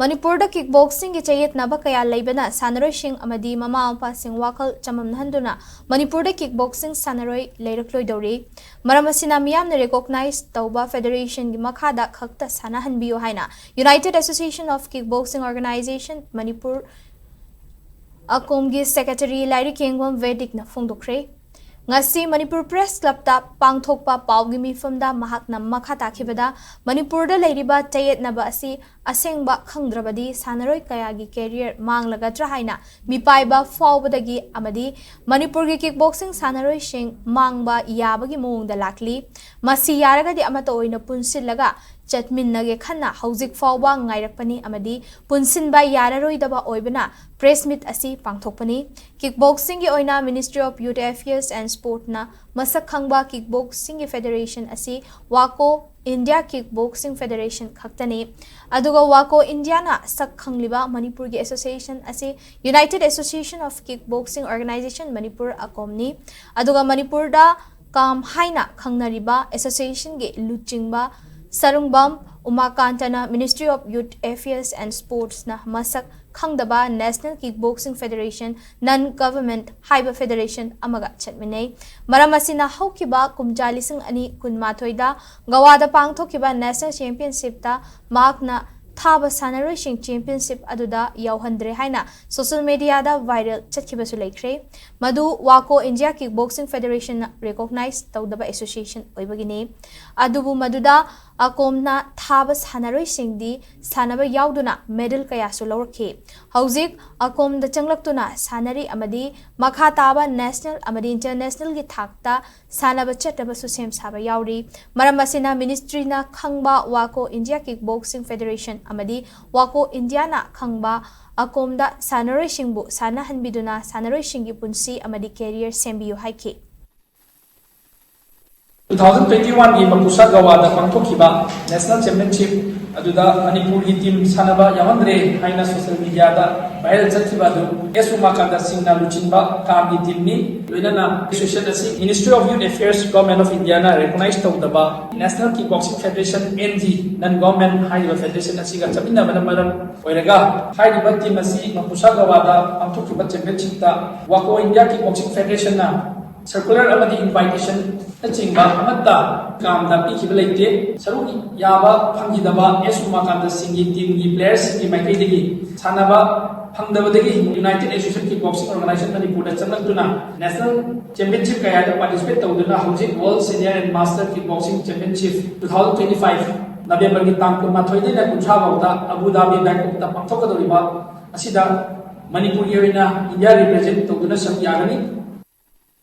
Manipur da kickboxing ki chayet na ba kaya laibana sanaroi sing amadi mama ampa sing wakal chamamnahanduna Manipur da kickboxing sanaroi leirak dori maramasina Miyamna recognize tauba federation gi Makhada Khakta Shannahanbiyu haina United Association of Kickboxing Organization Manipur Uakom gi secretary Lairi Kengwam Vedic na fongdokre ngasi Manipur Press Club ta pangthokpa pawgi mifamda mahakna makha takhibada Manipur da leiriba tayet naba asi asengba khangdrabadi sanaroi kayagi career manglagatra haina mipaiba fawbadagi amadi Manipur gi kickboxing sanaroi sing mangba yabagi mongda lakli masi yaragadi amata oina punsillaga chatminnage khanna hauzik fawba ngairakpani amadi punsinba yararoidaba oibana press meet asi pangthokpani kickboxing gi oina Ministry of Youth Affairs and Sport na masak khangba kickboxing gi federation asi Uakom India Kickboxing Federation Khakta ni aduga Uakom India na sak khangliba Manipur gi association asi United Association of Kickboxing Organization Manipur Uakom ni aduga Manipur da kam haina khangnariba association gi luchingba Sarungbam Umakantana Ministry of Youth Affairs and Sports na masak khangdaba National Kickboxing Federation Non-Government Haiba Federation amaga chatminei maramasina haukiba kumjalising ani kunmathoida gawada pangthokiba National Championship ta makna thaba sanaroi sing championship aduda yauhandre haina social media da viral chatkibasu leikre madu Uakom India Kickboxing Federation recognize tawdaba association oibagine adubu maduda Uakom na thaba sanaroi sing di sanaba yauduna medal kaya su lawrke hauzik Uakom da changlaktuna sanari amadi makha taba national amadi international gi thakta sanaba chataba su sem saba yauri maramasina ministry na khangba Uakom India Kickboxing Federation amadi Uakom India na khangba Uakom da sanaroi singbu Shannahanbiduna sanaroi singi punsi amadi career sembiyu haike 2021 की मकुसा गवादा पांथोखिबा national championship अदुदा मणिपुर की team सानबा यामंद्रे हाइना social media दा वायरल चथिबा दु एसुमाकादा सिंगना लुचिनबा काम की टीम नि लोइनाना एसोसिएशन असि ministry of youth affairs government of India ना रिकॉग्नाइज तौदबा national kickboxing federation NG non government हाइबा फेडरेशन असि गा चबिना मरम ओइरगा हाइबा टीम असि मकुसा गवादा पांथोखिबा चैंपियनशिप ता Uakom India Kickboxing Federation ना circular amadi invitation achingba amatta kamda pikhiba leite saru yaba phangidaba esuma kamda singi team gi players singi maikai sanaba phangdabadagi United Association Kickboxing Organization Manipur da changlakuna national championship kaya da participate tawduna hojik world senior and master kickboxing championship 2025 November gi tang 13 na kuncha bauda Abu Dhabi Bangkok ta pangthokadoriba asida Manipur gi oina India represent tawduna sam yagani